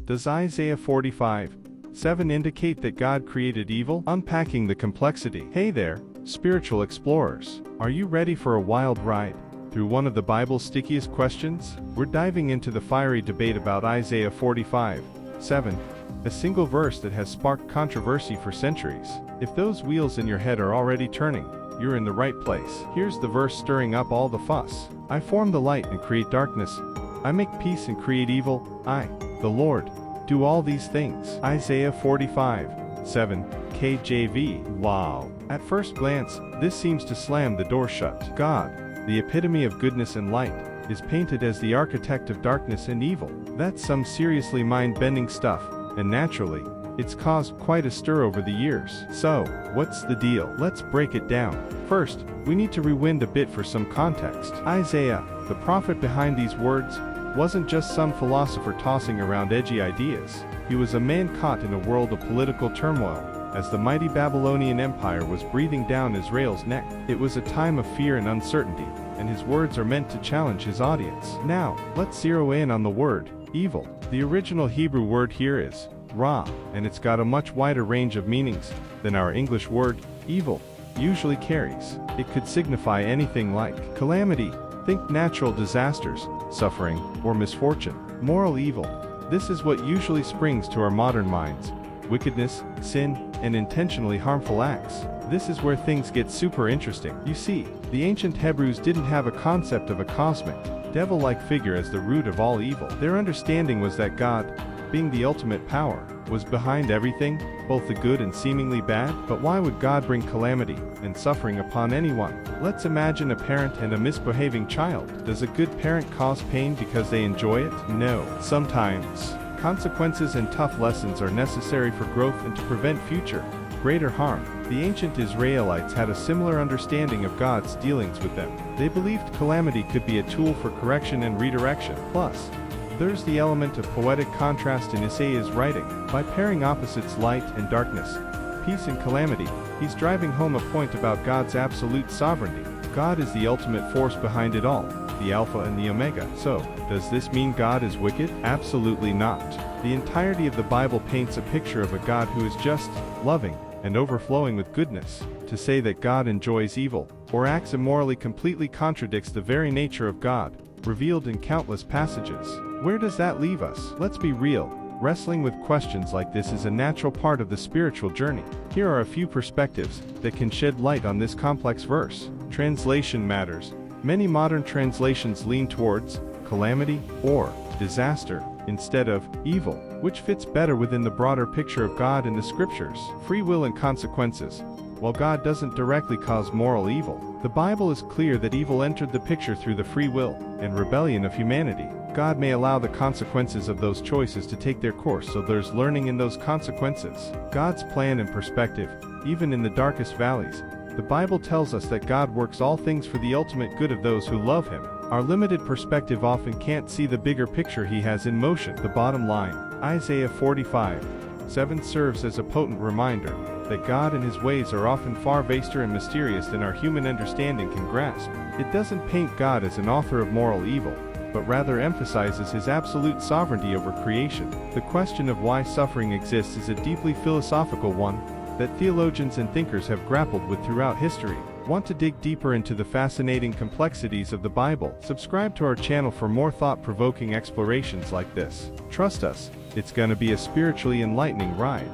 Does Isaiah 45:7 indicate that God created evil? Unpacking the complexity. Hey there, spiritual explorers. Are you ready for a wild ride through one of the Bible's stickiest questions? We're diving into the fiery debate about Isaiah 45:7, a single verse that has sparked controversy for centuries. If those wheels in your head are already turning, you're in the right place. Here's the verse stirring up all the fuss. I form the light and create darkness. I make peace and create evil. I, the Lord, do all these things. Isaiah 45:7, KJV. Wow. At first glance, this seems to slam the door shut. God, the epitome of goodness and light, is painted as the architect of darkness and evil. That's some seriously mind-bending stuff, and naturally, it's caused quite a stir over the years. So, what's the deal? Let's break it down. First, we need to rewind a bit for some context. Isaiah, the prophet behind these words, wasn't just some philosopher tossing around edgy ideas. He was a man caught in a world of political turmoil, as the mighty Babylonian Empire was breathing down Israel's neck. It was a time of fear and uncertainty, and his words are meant to challenge his audience. Now, let's zero in on the word, evil. The original Hebrew word here is ra, and it's got a much wider range of meanings than our English word, evil, usually carries. It could signify anything like calamity, think natural disasters, suffering, or misfortune. Moral evil. This is what usually springs to our modern minds. Wickedness, sin, and intentionally harmful acts. This is where things get super interesting. You see, the ancient Hebrews didn't have a concept of a cosmic, devil-like figure as the root of all evil. Their understanding was that God, being the ultimate power, was behind everything, both the good and seemingly bad. But why would God bring calamity and suffering upon anyone? Let's imagine a parent and a misbehaving child. Does a good parent cause pain because they enjoy it? No. Sometimes, consequences and tough lessons are necessary for growth and to prevent future, greater harm. The ancient Israelites had a similar understanding of God's dealings with them. They believed calamity could be a tool for correction and redirection. Plus, there's the element of poetic contrast in Isaiah's writing. By pairing opposites light and darkness, peace and calamity, he's driving home a point about God's absolute sovereignty. God is the ultimate force behind it all, the Alpha and the Omega. So, does this mean God is wicked? Absolutely not. The entirety of the Bible paints a picture of a God who is just, loving, and overflowing with goodness. To say that God enjoys evil, or acts immorally completely contradicts the very nature of God, revealed in countless passages. Where does that leave us? Let's be real. Wrestling with questions like this is a natural part of the spiritual journey. Here are a few perspectives that can shed light on this complex verse. Translation matters. Many modern translations lean towards calamity or disaster instead of evil, which fits better within the broader picture of God in the scriptures. Free will and consequences. While God doesn't directly cause moral evil, the Bible is clear that evil entered the picture through the free will and rebellion of humanity. God may allow the consequences of those choices to take their course, so there's learning in those consequences. God's plan and perspective, even in the darkest valleys. The Bible tells us that God works all things for the ultimate good of those who love Him. Our limited perspective often can't see the bigger picture He has in motion. The bottom line, Isaiah 45:7 serves as a potent reminder that God and His ways are often far vaster and mysterious than our human understanding can grasp. It doesn't paint God as an author of moral evil, but rather emphasizes His absolute sovereignty over creation. The question of why suffering exists is a deeply philosophical one that theologians and thinkers have grappled with throughout history. Want to dig deeper into the fascinating complexities of the Bible? Subscribe to our channel for more thought-provoking explorations like this. Trust us, it's gonna be a spiritually enlightening ride.